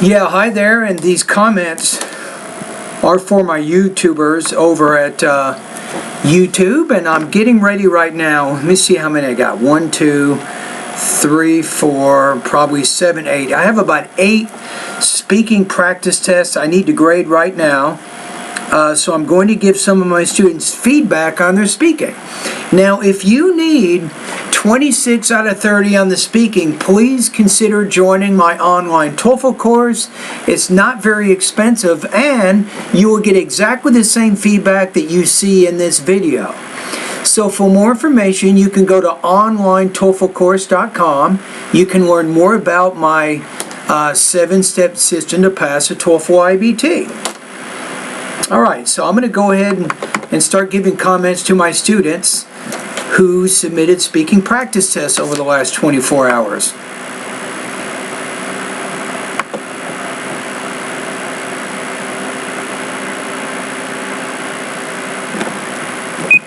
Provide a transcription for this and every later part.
Yeah, hi there, and these comments are for my YouTubers over at YouTube, and I'm getting ready right now. Let me see how many I got. 1, 2, 3, 4, probably 7, 8. I have about 8 speaking practice tests I need to grade right now. So I'm going to give some of my students feedback on their speaking. Now, if you need 26 out of 30 on the speaking, please consider joining my online TOEFL course. It's not very expensive, and you will get exactly the same feedback that you see in this video. So for more information, you can go to onlinetoeflcourse.com. You can learn more about my 7-step system to pass a TOEFL IBT. Alright, so I'm going to go ahead and start giving comments to my students who submitted speaking practice tests over the last 24 hours.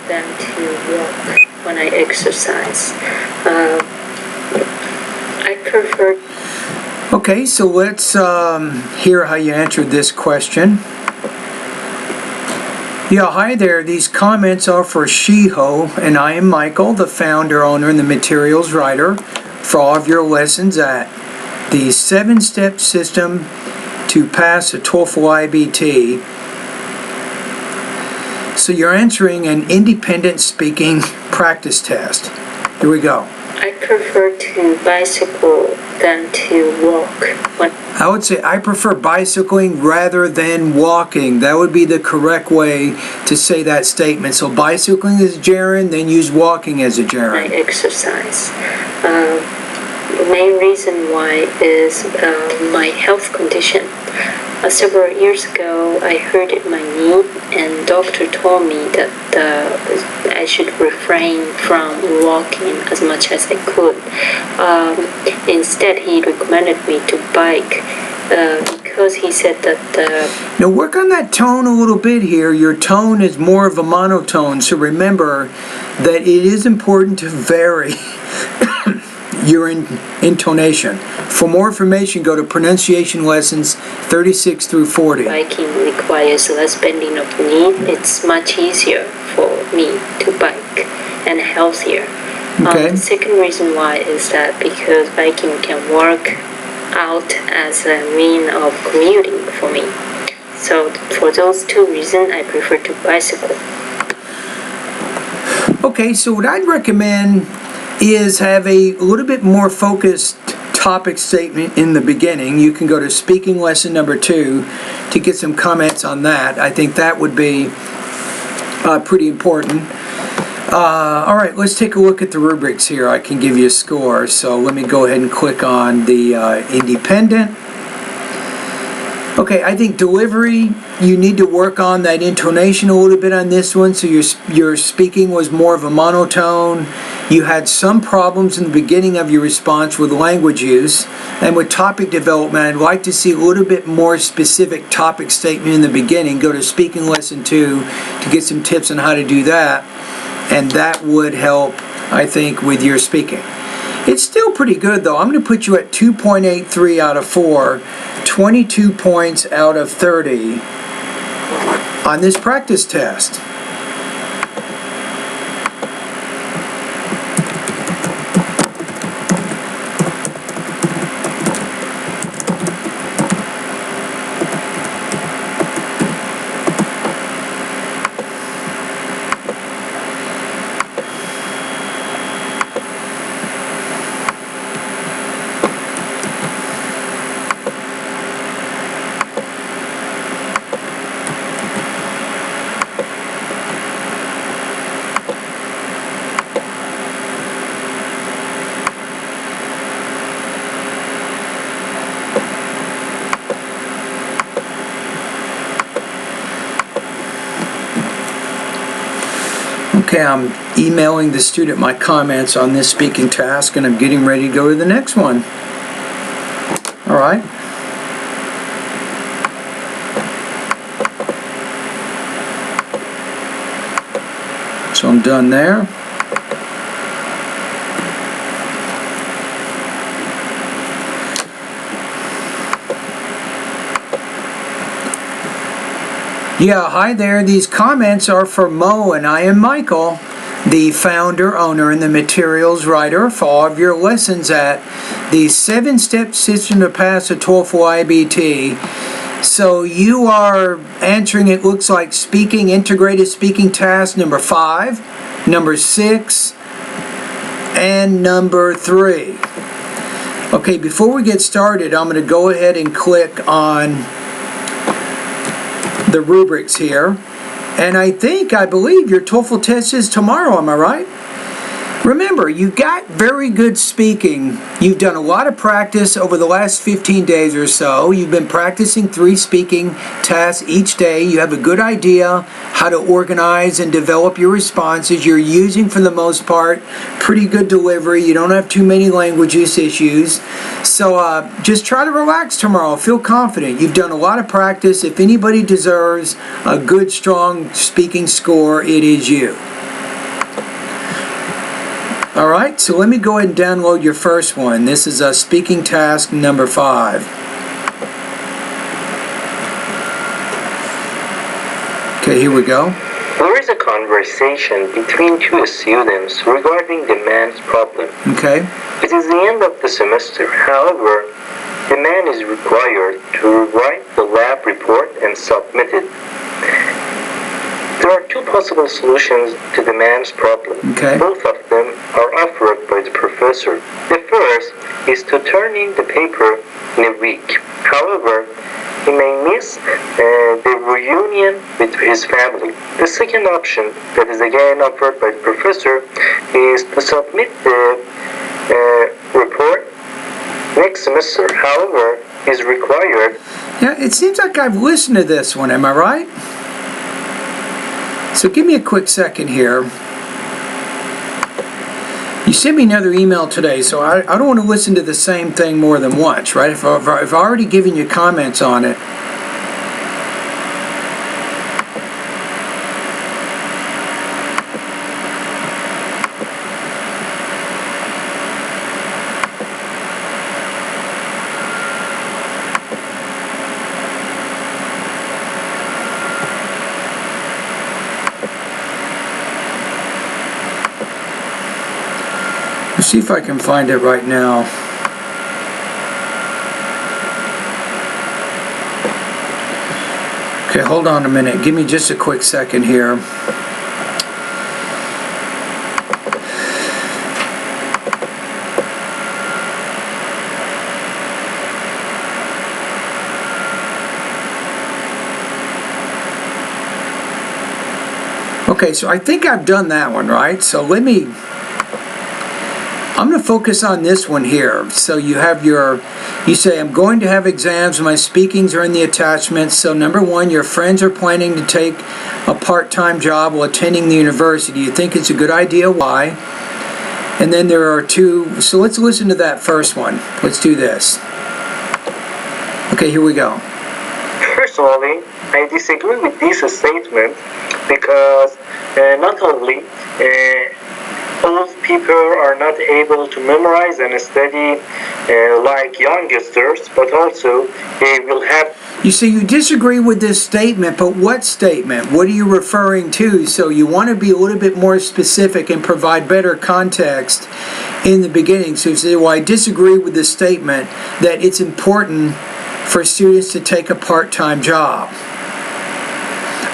Than to walk when I exercise. I prefer. Okay, so let's hear how you answered this question. Yeah, hi there. These comments are for Shiho, and I am Michael, the founder, owner, and the materials writer for all of your lessons at the 7-step system to pass a TOEFL IBT. So you're answering an independent speaking practice test. Here we go. I prefer to bicycle than to walk. I would say I prefer bicycling rather than walking. That would be the correct way to say that statement. So bicycling is a gerund, then use walking as a gerund. I exercise. The main reason why is my health condition. Several years ago, I hurt my knee, and doctor told me that I should refrain from walking as much as I could. Instead, he recommended me to bike because he said that. Now work on that tone a little bit here. Your tone is more of a monotone, so remember that it is important to vary your intonation. For more information, go to pronunciation lessons 36 through 40. Biking requires less bending of the knee. It's much easier for me to bike and healthier. Okay. The second reason why is that because biking can work out as a mean of commuting for me. So for those 2 reasons, I prefer to bicycle. Okay, so what I'd recommend is have a little bit more focused topic statement in the beginning. You can go to speaking lesson number 2 to get some comments on that. I think that would be pretty important. Alright, let's take a look at the rubrics here. I can give you a score. So let me go ahead and click on the independent. Okay, I think delivery, you need to work on that intonation a little bit on this one. So your speaking was more of a monotone. You had some problems in the beginning of your response with language use. And with topic development, I'd like to see a little bit more specific topic statement in the beginning. Go to speaking lesson 2 to get some tips on how to do that. And that would help, I think, with your speaking. It's still pretty good, though. I'm going to put you at 2.83 out of 4, 22 points out of 30 on this practice test. Okay, I'm emailing the student my comments on this speaking task, and I'm getting ready to go to the next one. All right. So I'm done there. Yeah, hi there. These comments are for Mo, and I am Michael, the founder, owner, and the materials writer for all of your lessons at the 7-step system to pass a TOEFL IBT. So you are answering, it looks like, speaking, integrated speaking task number 5, number 6, and number 3. Okay, before we get started, I'm going to go ahead and click on the rubrics here. And I believe your TOEFL test is tomorrow, am I right? Remember, you got very good speaking. You've done a lot of practice over the last 15 days or so. You've been practicing 3 speaking tasks each day. You have a good idea how to organize and develop your responses. You're using, for the most part, pretty good delivery. You don't have too many language use issues. So just try to relax tomorrow. Feel confident. You've done a lot of practice. If anybody deserves a good, strong speaking score, it is you. All right, so let me go ahead and download your first one. This is speaking task number 5. Okay, here we go. There is a conversation between 2 students regarding the man's problem. Okay. It is the end of the semester. However, the man is required to write the lab report and submit it. There are 2 possible solutions to the man's problem. Okay. Both of them are offered by the professor. The first is to turn in the paper in a week. However, he may miss the reunion with his family. The second option, that is again offered by the professor, is to submit the report next semester. However, is required. Yeah, it seems like I've listened to this one, am I right? So give me a quick second here. You sent me another email today, so I don't want to listen to the same thing more than once, right? If I've already given you comments on it. Let's see if I can find it right now. Okay, hold on a minute. Give me just a quick second here. Okay, so I think I've done that one, right? So I'm going to focus on this one here. So you say, I'm going to have exams. My speakings are in the attachments. So number 1, your friends are planning to take a part-time job while attending the university. You think it's a good idea? Why? And then there are 2. So let's listen to that first one. Let's do this. Okay, here we go. Personally, I disagree with this statement because not only old people are not able to memorize and study like youngsters, but also they will have... You see, you disagree with this statement, but what statement? What are you referring to? So you want to be a little bit more specific and provide better context in the beginning. So you say, well, I disagree with this statement that it's important for students to take a part-time job.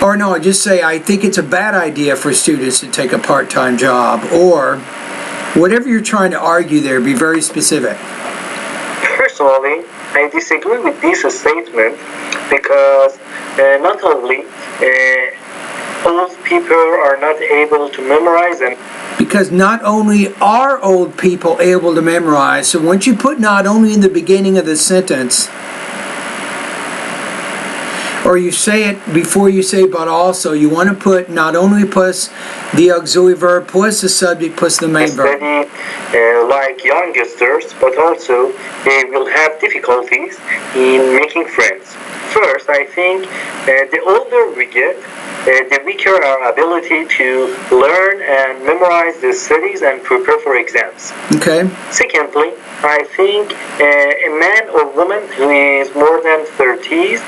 Or no, just say, I think it's a bad idea for students to take a part-time job. Or whatever you're trying to argue there, be very specific. Personally, I disagree with this statement because not only old people are not able to memorize and... Because not only are old people able to memorize, so once you put not only in the beginning of the sentence, or you say it before you say but also, you want to put not only plus the auxiliary verb plus the subject plus the main verb. Study like youngsters, but also they will have difficulties in making friends. First, I think the older we get, the weaker our ability to learn and memorize the studies and prepare for exams. Okay. Secondly, I think a man or woman who is more than 30s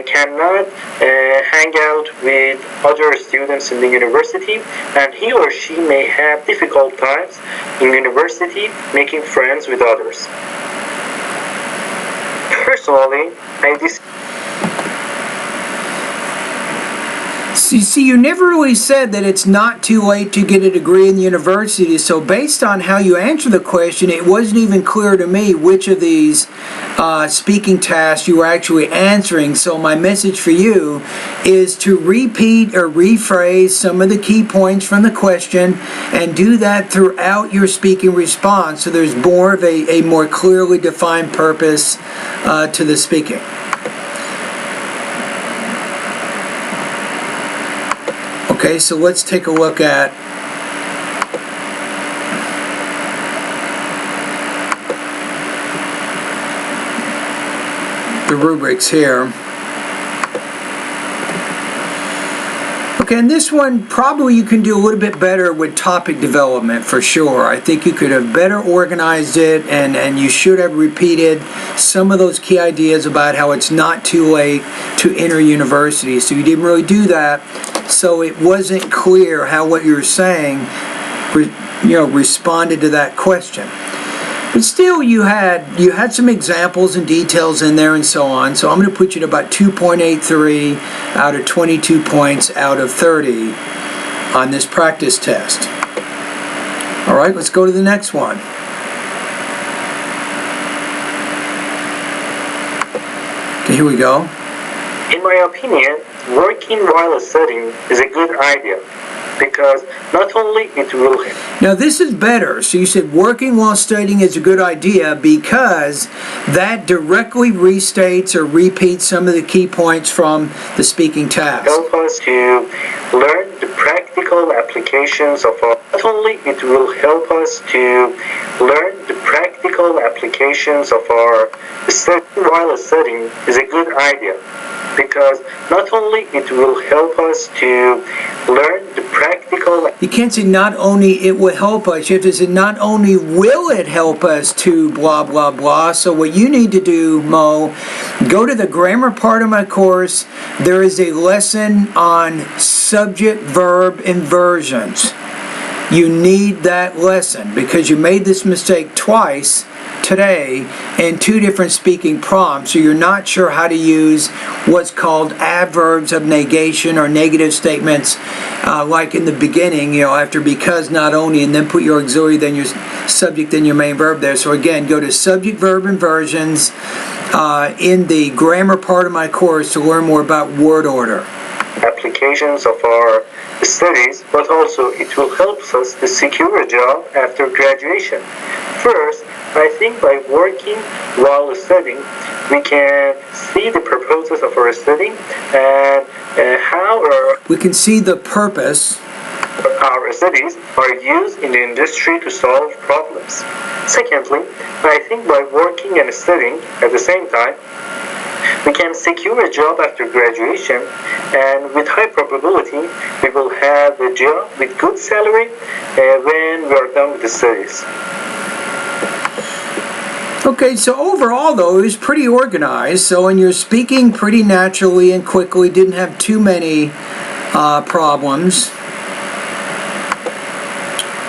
cannot hang out with other students in the university, and he or she may have difficult times in university making friends with others. Personally, You see, you never really said that it's not too late to get a degree in the university, so based on how you answer the question, it wasn't even clear to me which of these speaking tasks you were actually answering. So my message for you is to repeat or rephrase some of the key points from the question and do that throughout your speaking response, so there's more of a more clearly defined purpose to the speaking. Okay, so let's take a look at the rubrics here. Okay, and this one probably you can do a little bit better with topic development for sure. I think you could have better organized it, and you should have repeated some of those key ideas about how it's not too late to enter university. So you didn't really do that, so it wasn't clear how what you were saying responded to that question. But still, you had some examples and details in there and so on. So I'm going to put you at about 2.83 out of 22 points out of 30 on this practice test. All right, let's go to the next one. Okay, here we go. In my opinion, working while studying is a good idea, because not only it will help. Now this is better. So you said working while studying is a good idea because that directly restates or repeats some of the key points from the speaking task. Help us to learn the practical applications of our. Not only it will help us to learn the practical applications of our study while studying is a good idea, because not only it will help us to learn the practical. You can't say not only it will help us, you have to say not only will it help us to blah blah blah. So what you need to do, Mo, go to the grammar part of my course. There is a lesson on subject verb inversions. You need that lesson because you made this mistake twice today in two different speaking prompts, so you're not sure how to use what's called adverbs of negation or negative statements, like in the beginning, after because, not only, and then put your auxiliary, then your subject, then your main verb there. So again, go to subject verb inversions in the grammar part of my course to learn more about word order. Applications of our studies, but also it will help us to secure a job after graduation. First, I think by working while studying, we can see the purposes of our studying and we can see the purpose our studies are used in the industry to solve problems. Secondly, I think by working and studying at the same time, we can secure a job after graduation, and with high probability, we will have a job with good salary when we are done with the studies. Okay, so overall though, it was pretty organized. So and you're speaking pretty naturally and quickly, didn't have too many problems.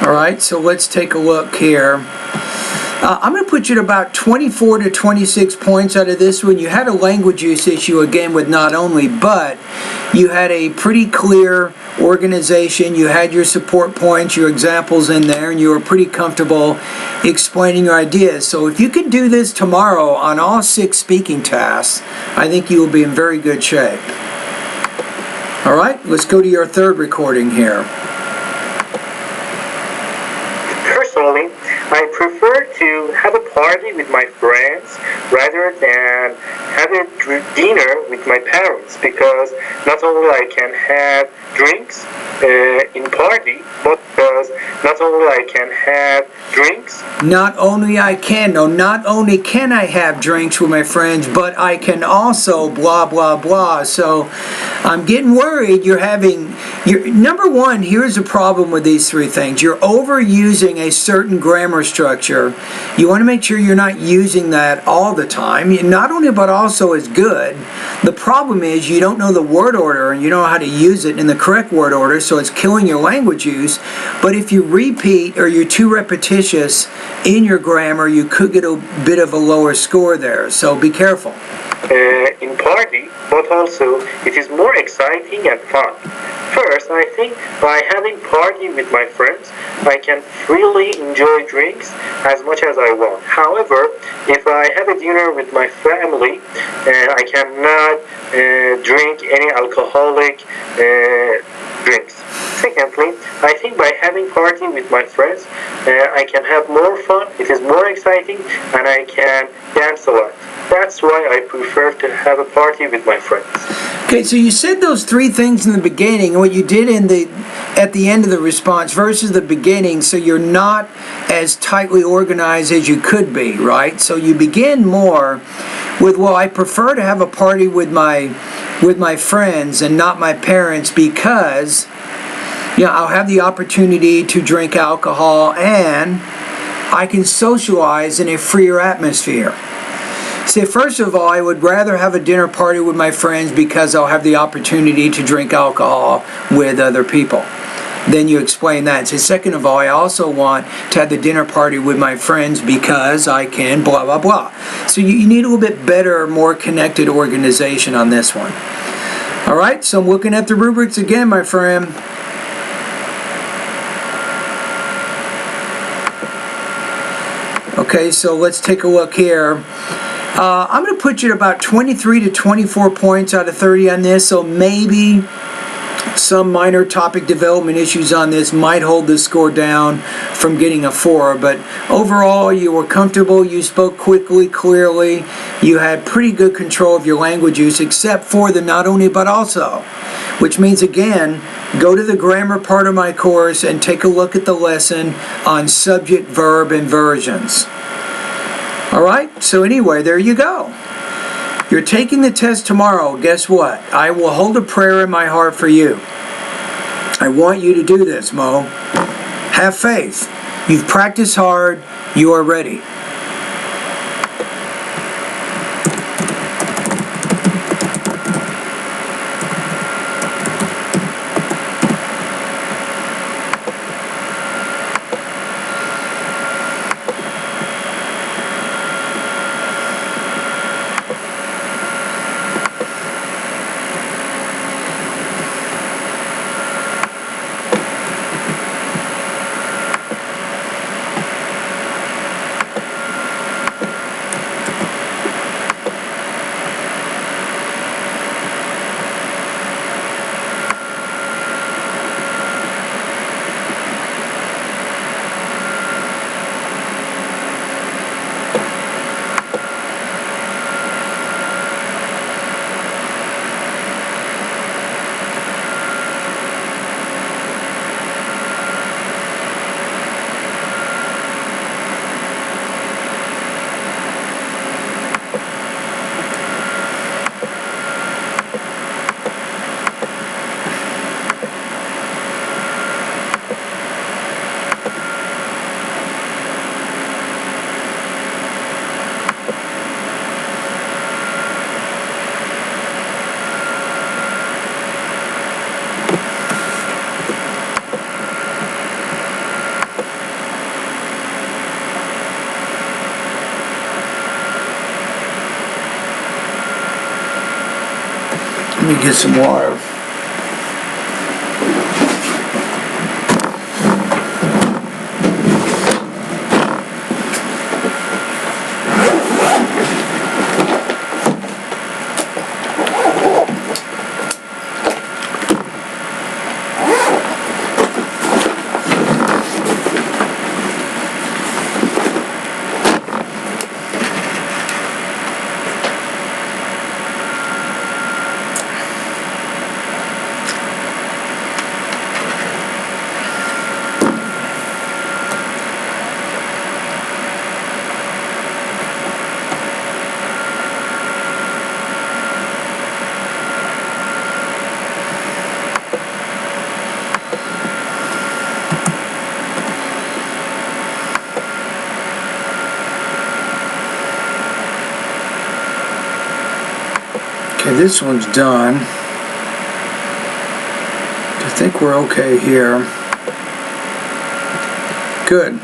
All right, so let's take a look here. I'm going to put you at about 24 to 26 points out of this one. You had a language use issue again with not only, but you had a pretty clear organization. You had your support points, your examples in there, and you were pretty comfortable explaining your ideas. So if you can do this tomorrow on all 6 speaking tasks, I think you will be in very good shape. All right, let's go to your third recording here. Personally, I prefer to have a party with my friends rather than have a dinner with my parents, because not only I can have drinks in party, but because not only I can have drinks. Not only can I have drinks with my friends, but I can also blah, blah, blah. So I'm getting worried number one, here's the problem with these three things. You're overusing a certain grammar structure. You want to make sure you're not using that all the time. Not only but also is good. The problem is you don't know the word order and you don't know how to use it in the correct word order, so it's killing your language use. But if you repeat or you're too repetitious in your grammar, you could get a bit of a lower score there. So be careful. In party, but also it is more exciting and fun. First, I think by having party with my friends, I can freely enjoy drinks as much as I want. However, if I have a dinner with my family, I cannot drink any alcoholic drinks. Secondly, I think by having party with my friends, I can have more fun, it is more exciting, and I can dance a lot. That's why I prefer to have a party with my friends. Okay, so you said those three things in the beginning, and what you did at the end of the response versus the beginning, so you're not as tightly organized as you could be, right? So you begin more with, well, I prefer to have a party with my friends and not my parents because I'll have the opportunity to drink alcohol and I can socialize in a freer atmosphere. See, first of all, I would rather have a dinner party with my friends because I'll have the opportunity to drink alcohol with other people. Then you explain that. So second of all, I also want to have the dinner party with my friends because I can blah, blah, blah. So you need a little bit better, more connected organization on this one. All right, so I'm looking at the rubrics again, my friend. Okay, so let's take a look here. I'm going to put you at about 23 to 24 points out of 30 on this, so maybe some minor topic development issues on this might hold the score down from getting a 4, but overall you were comfortable, you spoke quickly, clearly, you had pretty good control of your language use except for the not only but also, which means again, go to the grammar part of my course and take a look at the lesson on subject verb inversions. Alright, so anyway, there you go. You're taking the test tomorrow. Guess what? I will hold a prayer in my heart for you. I want you to do this, Mo. Have faith. You've practiced hard. You are ready. Let me get some water. Okay, this one's done. I think we're okay here. Good.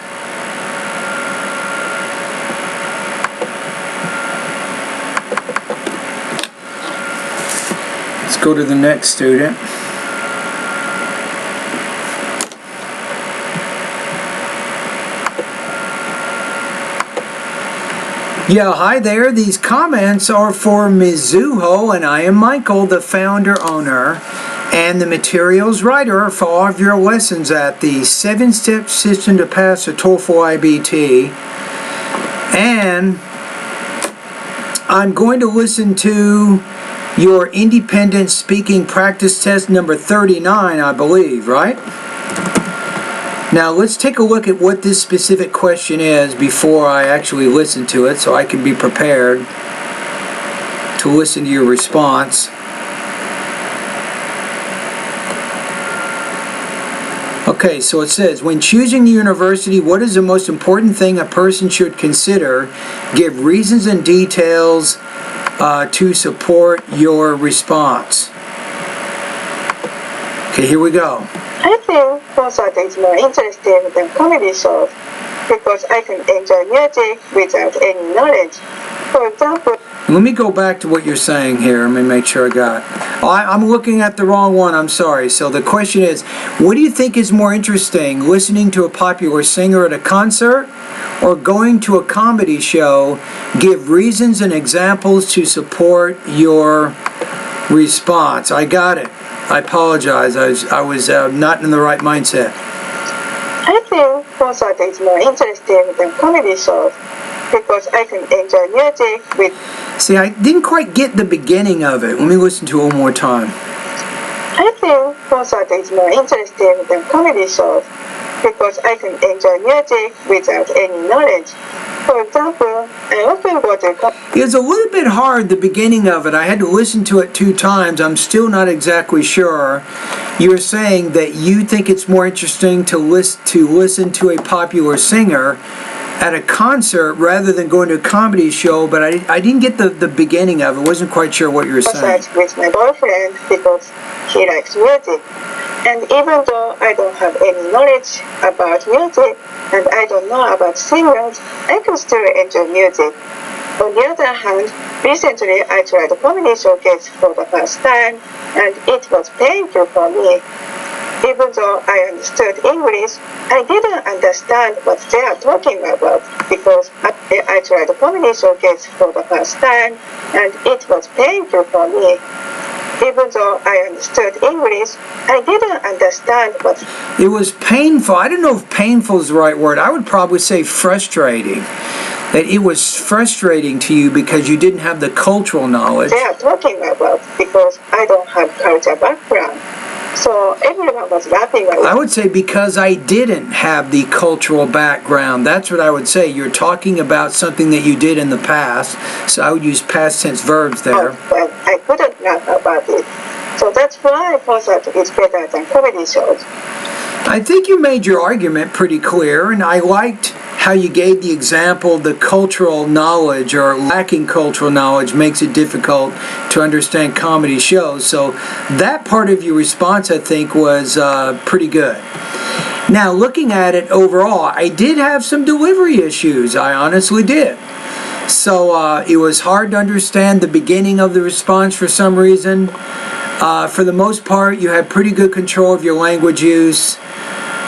Let's go to the next student. Yeah, hi there. These comments are for Mizuho, and I am Michael, the founder owner and the materials writer for all of your lessons at the 7-Step System to Pass the TOEFL IBT. And I'm going to listen to your independent speaking practice test number 39, I believe, right? Now let's take a look at what this specific question is before I actually listen to it, so I can be prepared to listen to your response. Okay, so it says, when choosing the university, what is the most important thing a person should consider? Give reasons and details to support your response. Okay, here we go. I think concert is more interesting than comedy shows because I can enjoy music without any knowledge. For example, Let me go back to what you're saying here. Let me make sure I got it. I'm looking at the wrong one. I'm sorry. So the question is, what do you think is more interesting, listening to a popular singer at a concert or going to a comedy show? Give reasons and examples to support your response. I got it. I apologize. I was not in the right mindset. I think concert is more interesting than comedy shows because I can enjoy music with. See, I didn't quite get the beginning of it. Let me listen to it one more time. I think concert is more interesting than comedy shows because I can enjoy music without any knowledge. For example, I often go to. It was a little bit hard, the beginning of it. I had to listen to it 2 times. I'm still not exactly sure. You're saying that you think it's more interesting to listen to a popular singer at a concert rather than going to a comedy show, but I didn't get the beginning of it. Wasn't quite sure what you were saying. With my boyfriend because he likes music. And even though I don't have any knowledge about music and I don't know about singers, I can still enjoy music. On the other hand, recently I tried a comedy showcase for the first time and it was painful for me. Even though I understood English, I didn't understand what they are talking about because I tried a comedy showcase for the first time and it was painful for me. Even though I understood English, I didn't understand what. It was painful. I don't know if painful is the right word. I would probably say frustrating. That it was frustrating to you because you didn't have the cultural knowledge. They are talking about because I don't have culture background. So everyone was laughing at me. I would say because I didn't have the cultural background. That's what I would say. You're talking about something that you did in the past. So I would use past tense verbs there. Oh, well, I couldn't laugh about it. So that's why concert is better than comedy shows. I think you made your argument pretty clear, and I liked how you gave the example. The cultural knowledge or lacking cultural knowledge makes it difficult to understand comedy shows. So that part of your response, I think, was pretty good. Now, looking at it overall, I did have some delivery issues. I honestly did. So it was hard to understand the beginning of the response for some reason. For the most part, you had pretty good control of your language use.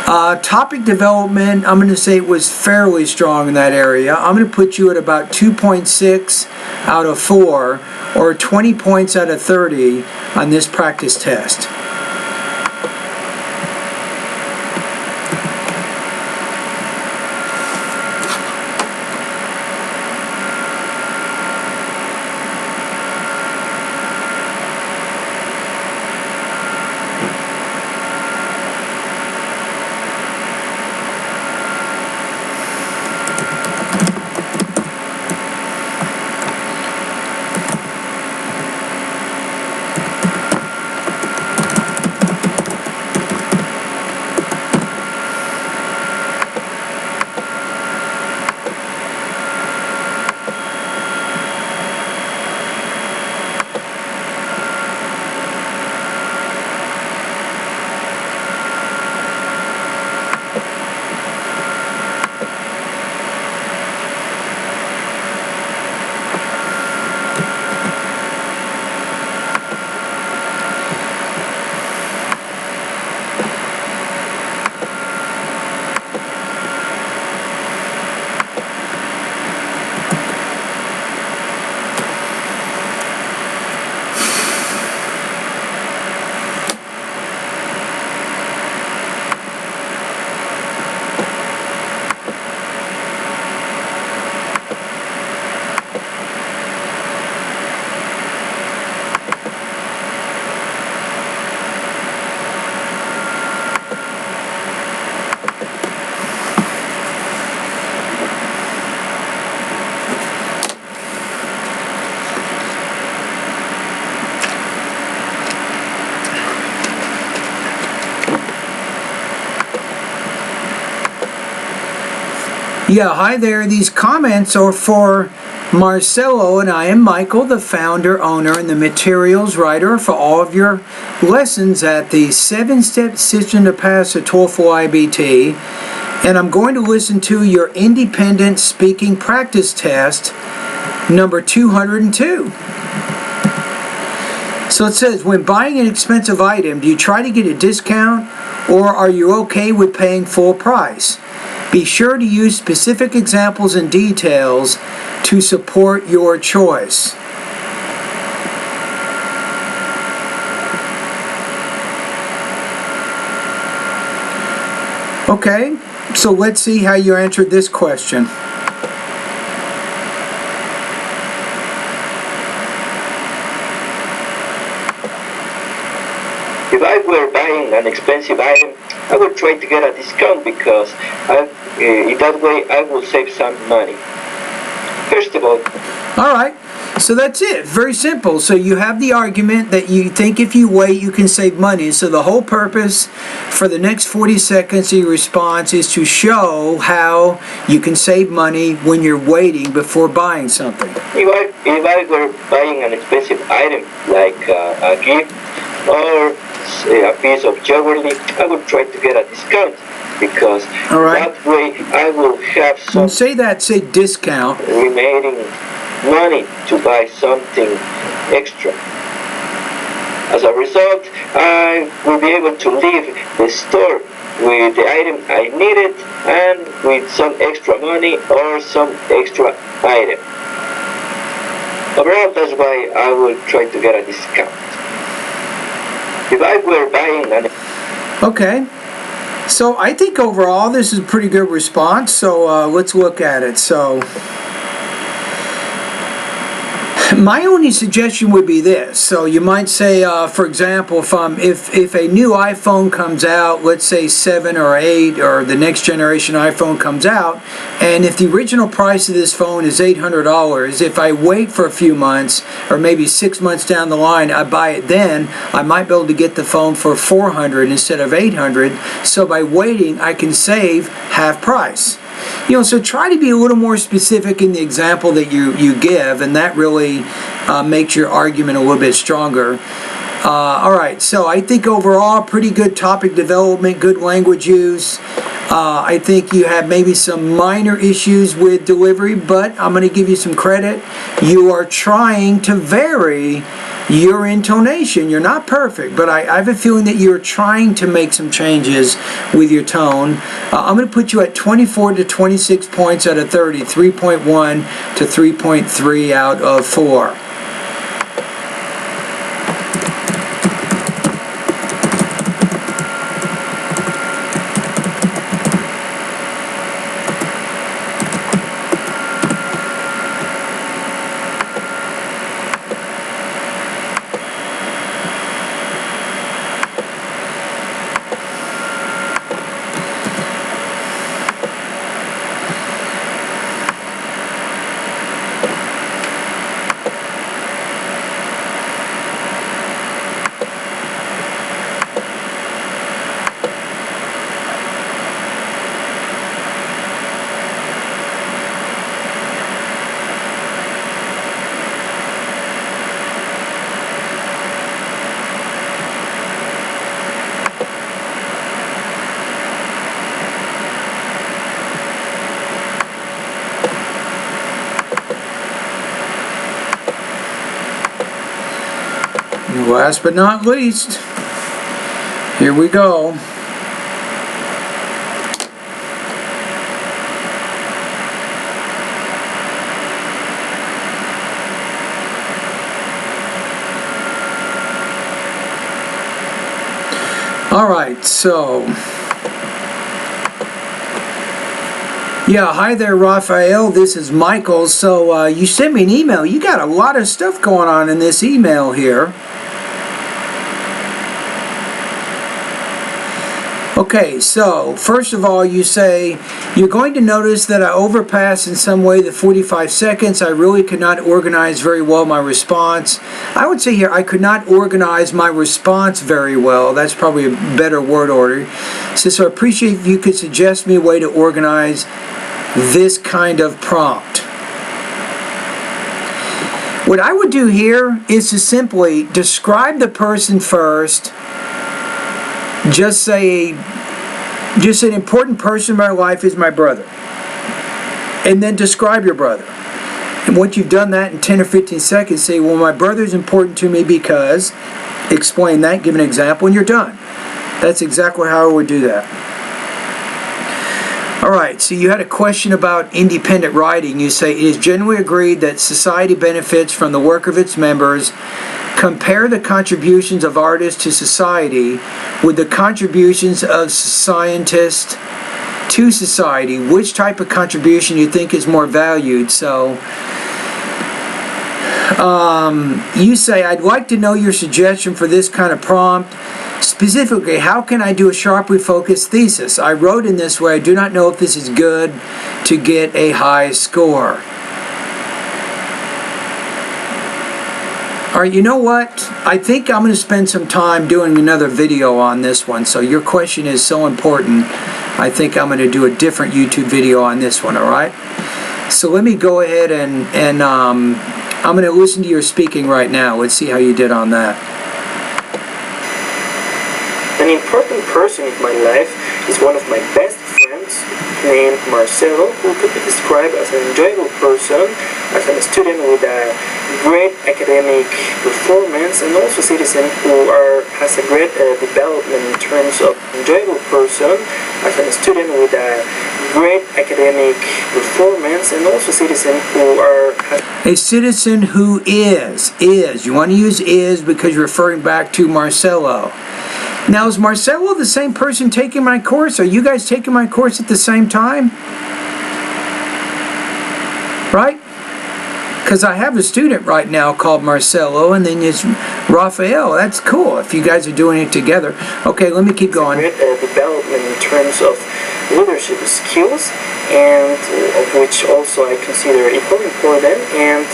Topic development, I'm going to say it was fairly strong in that area. I'm going to put you at about 2.6 out of 4 or 20 points out of 30 on this practice test. Yeah, hi there. These comments are for Marcelo, and I am Michael, the founder, owner, and the materials writer for all of your lessons at the 7-step system to pass a TOEFL IBT. And I'm going to listen to your independent speaking practice test, number 202. So it says, when buying an expensive item, do you try to get a discount, or are you okay with paying full price? Be sure to use specific examples and details to support your choice. Okay, so let's see how you answered this question. If I were buying an expensive item, I would try to get a discount because in that way I will save some money. First of all, all right, so that's it. Very simple. So you have the argument that you think if you wait you can save money. So the whole purpose for the next 40 seconds of your response is to show how you can save money when you're waiting before buying something. If I were buying an expensive item like a gift or a piece of jewelry, I would try to get a discount because that way I will have some say discount remaining money to buy something extra. As a result, I will be able to leave the store with the item I needed and with some extra money or some extra item. Overall, that's why I will try to get a discount. If I were buying an... Okay, so I think overall this is a pretty good response, so let's look at it. So my only suggestion would be this. So you might say, for example, if a new iPhone comes out, let's say 7 or 8, or the next generation iPhone comes out, and if the original price of this phone is $800, if I wait for a few months, or maybe 6 months down the line, I buy it then, I might be able to get the phone for $400 instead of $800. So by waiting, I can save half price. So try to be a little more specific in the example that you give, and that really makes your argument a little bit stronger. All right, so I think overall pretty good topic development, good language use. I think you have maybe some minor issues with delivery, but I'm going to give you some credit. You are trying to vary your intonation. You're not perfect, but I have a feeling that you're trying to make some changes with your tone. I'm going to put you at 24 to 26 points out of 30, 3.1 to 3.3 out of 4. Last but not least, here we go. All right, so yeah, hi there, Raphael. This is Michael. So you sent me an email. You got a lot of stuff going on in this email here. Okay, so first of all, you say, you're going to notice that I overpassed in some way the 45 seconds. I really could not organize very well my response. I would say here, I could not organize my response very well. That's probably a better word order. So I appreciate if you could suggest me a way to organize this kind of prompt. What I would do here is to simply describe the person first. Just say, an important person in my life is my brother. And then describe your brother. And once you've done that in 10 or 15 seconds, say, well, my brother is important to me because, explain that, give an example, and you're done. That's exactly how I would do that. All right, so you had a question about independent writing. You say, it is generally agreed that society benefits from the work of its members. Compare the contributions of artists to society with the contributions of scientists to society. Which type of contribution you think is more valued? So, you say, I'd like to know your suggestion for this kind of prompt. Specifically, how can I do a sharply focused thesis? I wrote in this way. I do not know if this is good to get a high score. All right, you know what? I think I'm going to spend some time doing another video on this one. So your question is so important. I think I'm going to do a different YouTube video on this one, all right? So let me go ahead and I'm going to listen to your speaking right now. Let's see how you did on that. An important person in my life is one of my best friends named Marcelo, who could be described as an enjoyable person, as a student with a great academic performance, and also a citizen who has a great development in terms of enjoyable person, as a student with a great academic performance, and also a citizen who a citizen who is. You want to use is because you're referring back to Marcelo. Now, is Marcelo the same person taking my course? Are you guys taking my course at the same time? Right? Because I have a student right now called Marcelo, and then there's Rafael. That's cool if you guys are doing it together. Okay, let me keep going. Great development in terms of leadership skills, and of which also I consider equally important. And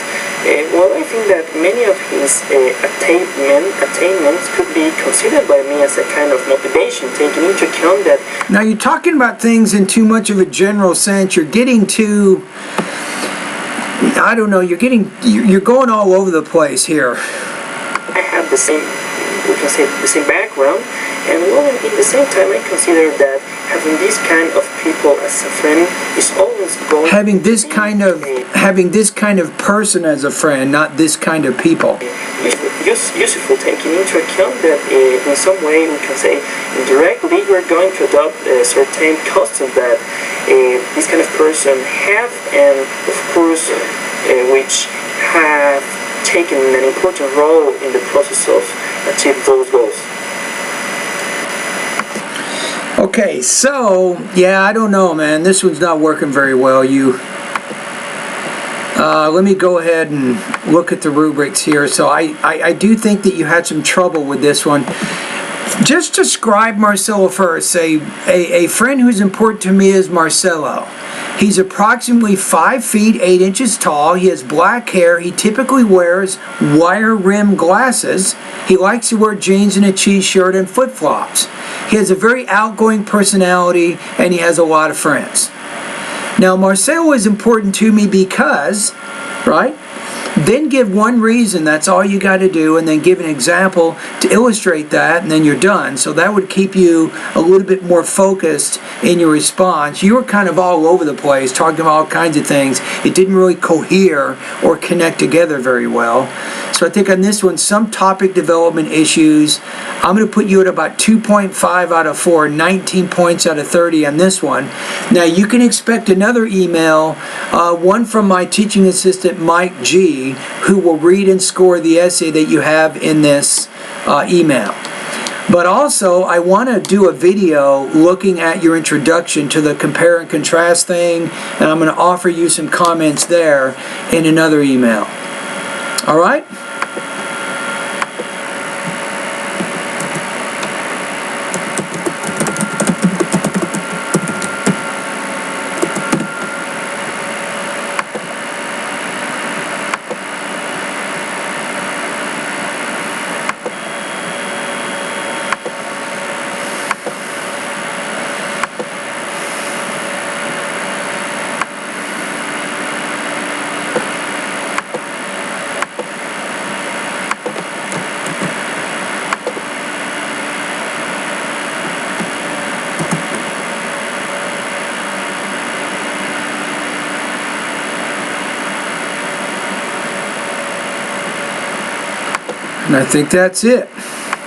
well, I think that many of his attainments could be considered by me as a kind of motivation, taking into account that. Now you're talking about things in too much of a general sense. You're getting too, I don't know, you're going all over the place here. I have the same, we can say, the same background, and well, at the same time, I consider that having this kind of people as a friend is always going. Having this kind of person as a friend, not this kind of people. Useful, taking into account that in some way we can say indirectly we're going to adopt a certain custom that this kind of person have, and of course which have taken an important role in the process of achieving those goals. Okay, so yeah, I don't know, man. This one's not working very well. Let me go ahead and look at the rubrics here. So I do think that you had some trouble with this one. Just describe Marcelo first. Say, a friend who's important to me is Marcelo. He's approximately 5 feet 8 inches tall. He has black hair. He typically wears wire-rimmed glasses. He likes to wear jeans and a cheese shirt and flip-flops. He has a very outgoing personality, and he has a lot of friends. Now, Marcelo is important to me because, right? Then give one reason, that's all you got to do, and then give an example to illustrate that, and then you're done. So that would keep you a little bit more focused in your response. You were kind of all over the place, talking about all kinds of things. It didn't really cohere or connect together very well. So I think on this one, some topic development issues. I'm going to put you at about 2.5 out of 4, 19 points out of 30 on this one. Now you can expect another email, one from my teaching assistant, Mike G., who will read and score the essay that you have in this email. But also, I want to do a video looking at your introduction to the compare and contrast thing, and I'm going to offer you some comments there in another email. All right? And I think that's it.